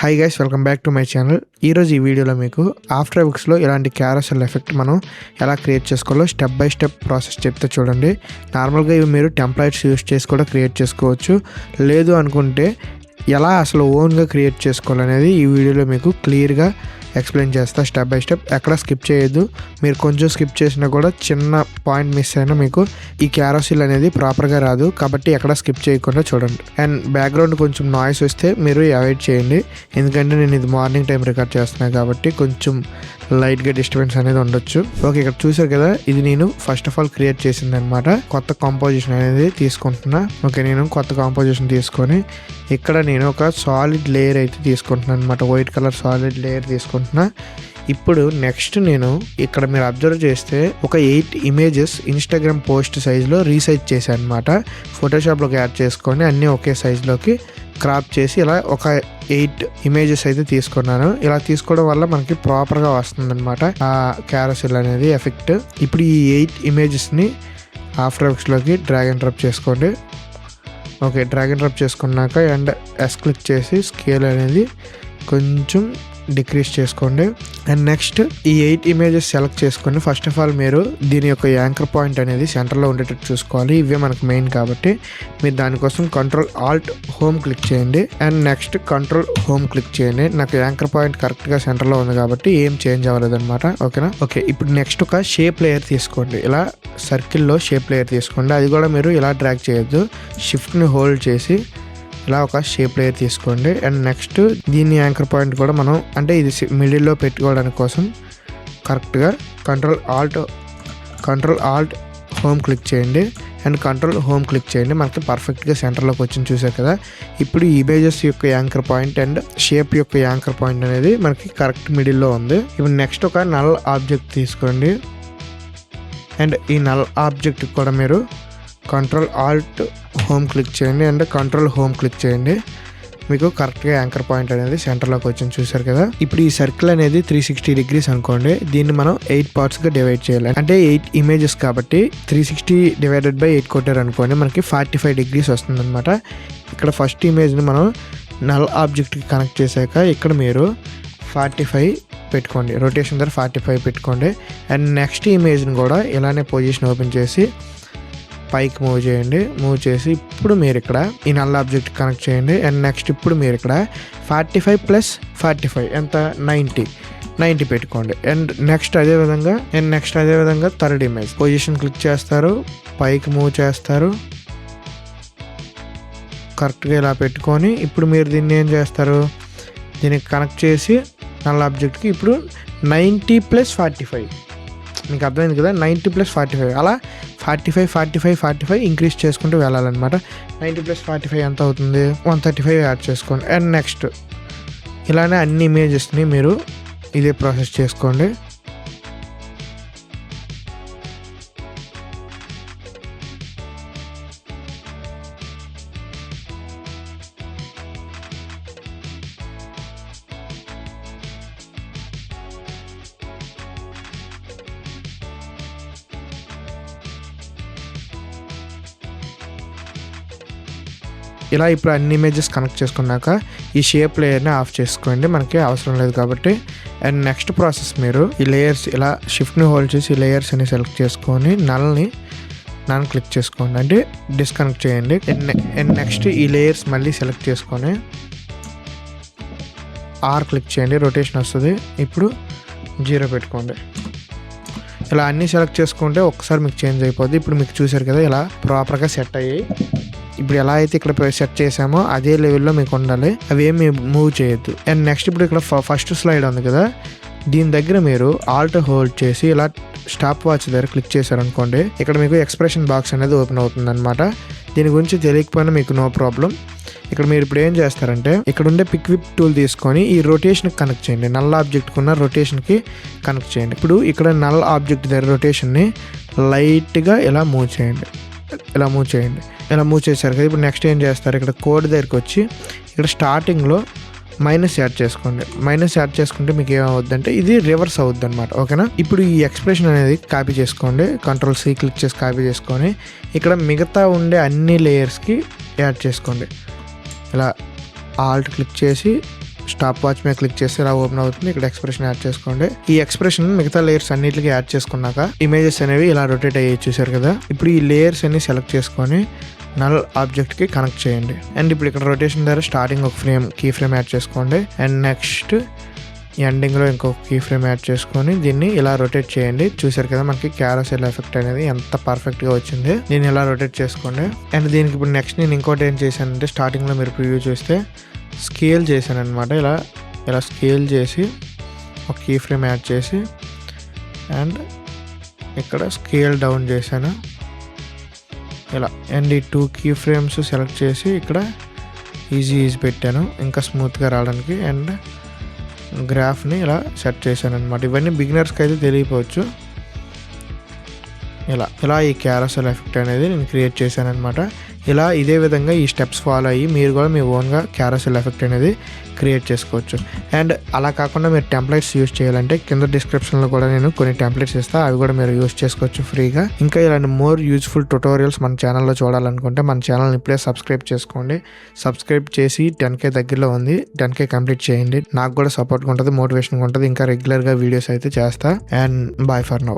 Hi guys, welcome back to my channel. ఈరోజు ఈ వీడియోలో మీకు ఆఫ్టర్ ఎఫెక్ట్స్లో ఇలాంటి క్యారసెల్ ఎఫెక్ట్ మనం ఎలా క్రియేట్ చేసుకోవాలో స్టెప్ బై స్టెప్ ప్రాసెస్ చెప్తే చూడండి. నార్మల్గా ఇవి మీరు టెంప్లెట్స్ యూస్ చేసి కూడా క్రియేట్ చేసుకోవచ్చు. లేదు అనుకుంటే ఎలా అసలు ఓన్గా క్రియేట్ చేసుకోవాలనేది ఈ వీడియోలో మీకు క్లియర్గా ఎక్స్ప్లెయిన్ చేస్తా స్టెప్ బై స్టెప్. ఎక్కడ స్కిప్ చేయొద్దు. మీరు కొంచెం స్కిప్ చేసినా కూడా చిన్న పాయింట్ మిస్ అయినా మీకు ఈ క్యారోసిల్ అనేది ప్రాపర్గా రాదు. కాబట్టి ఎక్కడ స్కిప్ చేయకుండా చూడండి. అండ్ బ్యాక్గ్రౌండ్ కొంచెం నాయిస్ వస్తే మీరు అవాయిడ్ చేయండి, ఎందుకంటే నేను ఇది మార్నింగ్ టైం రికార్డ్ చేస్తున్నాను కాబట్టి కొంచెం లైట్గా డిస్టర్బెన్స్ అనేది ఉండొచ్చు. ఓకే, ఇక్కడ చూసారు కదా, ఇది నేను ఫస్ట్ ఆఫ్ ఆల్ క్రియేట్ చేసింది అనమాట. కొత్త కాంపోజిషన్ అనేది తీసుకుంటున్నా. ఓకే, నేను కొత్త కాంపోజిషన్ తీసుకొని ఇక్కడ నేను ఒక సాలిడ్ లేయర్ అయితే తీసుకుంటున్నాను అనమాట. వైట్ కలర్ సాలిడ్ లేయర్ తీసుకుంటున్నా. ఇప్పుడు నెక్స్ట్ నేను ఇక్కడ మీరు అబ్జర్వ్ చేస్తే ఒక 8 ఇమేజెస్ ఇన్స్టాగ్రామ్ పోస్ట్ సైజులో రీసైజ్ చేశాను అనమాట. ఫోటోషాప్లోకి యాడ్ చేసుకొని అన్నీ ఒకే సైజులోకి క్రాప్ చేసి ఇలా ఒక 8 ఇమేజెస్ అయితే తీసుకున్నాను. ఇలా తీసుకోవడం వల్ల మనకి ప్రాపర్గా వస్తుంది అనమాట ఆ క్యారసెల్ అనేది ఎఫెక్ట్. ఇప్పుడు ఈ 8 ఇమేజెస్ని ఆఫ్టర్ ఎఫెక్ట్స్లోకి డ్రాగ్ అండ్ డ్రాప్ చేసుకోండి. ఓకే, డ్రాగ్ అండ్ డ్రాప్ చేసుకున్నాక అండ్ ఎస్ క్లిక్ చేసి స్కేల్ అనేది కొంచెం డిక్రీజ్ చేసుకోండి. అండ్ నెక్స్ట్ ఈ 8 ఇమేజెస్ సెలెక్ట్ చేసుకొని ఫస్ట్ ఆఫ్ ఆల్ మీరు దీని యొక్క యాంకర్ పాయింట్ అనేది సెంటర్లో ఉండేటట్టు చూసుకోవాలి. ఇవే మనకు మెయిన్ కాబట్టి మీరు దానికోసం కంట్రోల్ ఆల్ట్ హోమ్ క్లిక్ చేయండి. And next control home click చేయండి. నాకు యాంకర్ పాయింట్ కరెక్ట్గా సెంటర్లో ఉంది కాబట్టి ఏం చేంజ్ అవ్వలేదు అనమాట. ఓకేనా? ఓకే, ఇప్పుడు నెక్స్ట్ ఒక షేప్ లేయర్ తీసుకోండి. ఇలా సర్కిల్లో షేప్ లేయర్ తీసుకోండి. అది కూడా మీరు ఇలా డ్రాగ్ చేయొద్దు, షిఫ్ట్ని హోల్డ్ చేసి ఇలా ఒక షేప్ లేయర్ తీసుకోండి. అండ్ నెక్స్ట్ దీని యాంకర్ పాయింట్ కూడా మనం అంటే ఇది మిడిల్లో పెట్టుకోవడానికి కోసం కరెక్ట్గా కంట్రోల్ ఆల్ట్ హోమ్ క్లిక్ చేయండి. అండ్ కంట్రోల్ హోమ్ క్లిక్ చేయండి. మనకి పర్ఫెక్ట్గా సెంటర్లోకి వచ్చింది, చూసారు కదా. ఇప్పుడు ఈ ఇమేజెస్ యొక్క యాంకర్ పాయింట్ అండ్ షేప్ యొక్క యాంకర్ పాయింట్ అనేది మనకి కరెక్ట్ మిడిల్లో ఉంది. ఇప్పుడు నెక్స్ట్ ఒక నల్ ఆబ్జెక్ట్ తీసుకోండి. అండ్ ఈ నల్ ఆబ్జెక్ట్ కూడా మీరు కంట్రోల్ ఆల్ట్ హోమ్ క్లిక్ చేయండి అండ్ కంట్రోల్ హోమ్ క్లిక్ చేయండి. మీకు కరెక్ట్గా యాంకర్ పాయింట్ అనేది సెంటర్లోకి వచ్చింది, చూసారు కదా. ఇప్పుడు ఈ సర్కిల్ అనేది 360 డిగ్రీస్ అనుకోండి. దీన్ని మనం 8 పార్ట్స్గా డివైడ్ చేయాలి. అంటే 8 ఇమేజెస్ కాబట్టి 360 డివైడెడ్ బై 8 కొట్టారు అనుకోండి, మనకి 45 డిగ్రీస్ వస్తుంది అనమాట. ఇక్కడ ఫస్ట్ ఇమేజ్ని మనం నల్ ఆబ్జెక్ట్కి కనెక్ట్ చేశాక ఇక్కడ మీరు 45 పెట్టుకోండి, రొటేషన్ దగ్గర 45 పెట్టుకోండి. అండ్ నెక్స్ట్ ఇమేజ్ని కూడా ఇలానే పొజిషన్ ఓపెన్ చేసి పైకి మూవ్ చేయండి. మూవ్ చేసి ఇప్పుడు మీరు ఇక్కడ ఈ నల్ ఆబ్జెక్ట్ కనెక్ట్ చేయండి. అండ్ నెక్స్ట్ ఇప్పుడు మీరు ఇక్కడ 45 + 45 ఎంత 90 పెట్టుకోండి. అండ్ నెక్స్ట్ అదే విధంగా థర్డ్ ఇమేజ్ పొజిషన్ క్లిక్ చేస్తారు, పైకి మూవ్ చేస్తారు, కరెక్ట్గా ఇలా పెట్టుకొని ఇప్పుడు మీరు దీన్ని ఏం చేస్తారు, దీనికి కనెక్ట్ చేసి నల్ ఆబ్జెక్ట్కి ఇప్పుడు 90 + 45 మీకు అర్థమైంది కదా. 90 + 45 అలా 45 ఇంక్రీజ్ చేసుకుంటూ వెళ్ళాలన్నమాట. 90 + 45 ఎంత అవుతుంది, 135 యాడ్ చేసుకోండి. అండ్ నెక్స్ట్ ఇలానే అన్ని ఇమేజెస్ని మీరు ఇదే ప్రాసెస్ చేసుకోండి. ఇలా ఇప్పుడు అన్ని ఇమేజెస్ కనెక్ట్ చేసుకున్నాక ఈ షేప్ లేయర్ని ఆఫ్ చేసుకోండి, మనకి అవసరం లేదు కాబట్టి. అండ్ నెక్స్ట్ ప్రాసెస్ మీరు ఈ లేయర్స్ ఇలా షిఫ్ట్ని హోల్డ్ చేసి ఈ లేయర్స్ అని సెలెక్ట్ చేసుకొని నల్ని క్లిక్ చేసుకోండి, అంటే డిస్కనెక్ట్ చేయండి. అండ్ నెక్స్ట్ ఈ లేయర్స్ మళ్ళీ సెలెక్ట్ చేసుకొని ఆర్ క్లిక్ చేయండి, రొటేషన్ వస్తుంది. ఇప్పుడు 0 పెట్టుకోండి. ఇలా అన్నీ సెలెక్ట్ చేసుకుంటే ఒక్కసారి మీకు చేంజ్ అయిపోద్ది. ఇప్పుడు మీకు చూసారు కదా ఇలా ప్రాపర్గా సెట్ అయ్యాయి. ఇప్పుడు ఎలా అయితే ఇక్కడ సెట్ చేసామో అదే లెవెల్లో మీకు ఉండాలి, అవేమి మూవ్ చేయొద్దు. అండ్ నెక్స్ట్ ఇప్పుడు ఇక్కడ ఫస్ట్ స్లైడ్ ఉంది కదా, దీని దగ్గర మీరు ఆల్ట్ హోల్డ్ చేసి ఇలా స్టాప్ వాచ్ దగ్గర క్లిక్ చేశారనుకోండి, ఇక్కడ మీకు ఎక్స్ప్రెషన్ బాక్స్ అనేది ఓపెన్ అవుతుంది అనమాట. దీని గురించి తెలియకపోయినా మీకు నో ప్రాబ్లం. ఇక్కడ మీరు ఇప్పుడు ఏం చేస్తారంటే ఇక్కడ ఉండే పిక్ విప్ టూల్ తీసుకొని ఈ రొటేషన్కి కనెక్ట్ చేయండి, నల్ ఆబ్జెక్ట్కి ఉన్న రొటేషన్కి కనెక్ట్ చేయండి. ఇప్పుడు ఇక్కడ నల్ ఆబ్జెక్ట్ దగ్గర రొటేషన్ని లైట్గా ఇలా మూవ్ చేయండి. ఇలా మూవ్ చేశారు కదా. ఇప్పుడు నెక్స్ట్ ఏం చేస్తారు, ఇక్కడ కోడ్ దగ్గరికి వచ్చి ఇక్కడ స్టార్టింగ్లో మైనస్ యాడ్ చేసుకోండి. మైనస్ యాడ్ చేసుకుంటే మీకు ఏమవుద్దంటే ఇది రివర్స్ అవుద్ది అనమాట. ఓకేనా? ఇప్పుడు ఈ ఎక్స్ప్రెషన్ అనేది కాపీ చేసుకోండి, కంట్రోల్ C క్లిక్ చేసి కాపీ చేసుకొని ఇక్కడ మిగతా ఉండే అన్ని లేయర్స్కి యాడ్ చేసుకోండి. ఇలా ఆల్ట్ క్లిక్ చేసి స్టాప్ వాచ్ మీద క్లిక్ చేస్తే ఇలా ఓపెన్ అవుతుంది. ఇక్కడ ఎక్స్ప్రెషన్ యాడ్ చేసుకోండి. ఈ ఎక్స్ప్రెషన్ మిగతా లేయర్స్ అన్నిటికీ యాడ్ చేసుకున్నాక ఇమేజెస్ అనేవి ఇలా రొటేట్ అయ్యి చూసారు కదా. ఇప్పుడు ఈ లేయర్స్ అన్ని సెలెక్ట్ చేసుకొని నల్ ఆబ్జెక్ట్ కి కనెక్ట్ చేయండి. అండ్ ఇప్పుడు ఇక్కడ రొటేషన్ ద్వారా స్టార్టింగ్ ఒక కీ ఫ్రేమ్ యాడ్ చేసుకోండి. అండ్ నెక్స్ట్ ఎండింగ్ లో ఇంకొక కీ ఫ్రేమ్ యాడ్ చేసుకొని దీన్ని ఇలా రొటేట్ చేయండి. చూసారు కదా మనకి క్యారసెల్ ఎఫెక్ట్ అనేది ఎంత పర్ఫెక్ట్ గా వచ్చింది. దీన్ని ఇలా రొటేట్ చేసుకోండి. అండ్ దీనికి ఇప్పుడు నెక్స్ట్ నేను ఇంకోటి ఏం చేశానంటే స్టార్టింగ్ లో మీరు ప్రివ్యూ చూస్తే స్కేల్ చేశాను అనమాట. ఇలా స్కేల్ చేసి ఒక కీ ఫ్రేమ్ యాడ్ చేసి అండ్ ఇక్కడ స్కేల్ డౌన్ చేశాను ఇలా. అండ్ ఈ 2 కీ ఫ్రేమ్స్ సెలెక్ట్ చేసి ఇక్కడ ఈజీ పెట్టాను ఇంకా స్మూత్గా రావడానికి. అండ్ గ్రాఫ్ని ఇలా సెట్ చేశాను అనమాట. ఇవన్నీ బిగినర్స్కి అయితే తెలియపోవచ్చు. ఇలా ఈ క్యారసెల్ ఎఫెక్ట్ అనేది నేను క్రియేట్ చేశాను అనమాట. ఇలా ఇదే విధంగా ఈ స్టెప్స్ ఫాలో అయ్యి మీరు కూడా మీ ఓన్గా క్యారసెల్ ఎఫెక్ట్ అనేది క్రియేట్ చేసుకోవచ్చు. అండ్ అలా కాకుండా మీరు టెంప్లెట్స్ యూస్ చేయాలంటే కింద డిస్క్రిప్షన్లో కూడా నేను కొన్ని టెంప్లెట్స్ ఇస్తాను, అవి కూడా మీరు యూస్ చేసుకోవచ్చు ఫ్రీగా. ఇంకా ఇలాంటి మోర్ యూజ్ఫుల్ ట్యుటోరియల్స్ మన ఛానల్లో చూడాలనుకుంటే మన ఛానల్ని ఇప్పుడే సబ్స్క్రైబ్ చేసుకోండి. సబ్స్క్రైబ్ చేసి 10K దగ్గరలో ఉంది, 10K కంప్లీట్ చేయండి. నాకు కూడా సపోర్ట్గా ఉంటుంది, మోటివేషన్గా ఉంటుంది. ఇంకా రెగ్యులర్గా వీడియోస్ అయితే చేస్తా. And bye for now.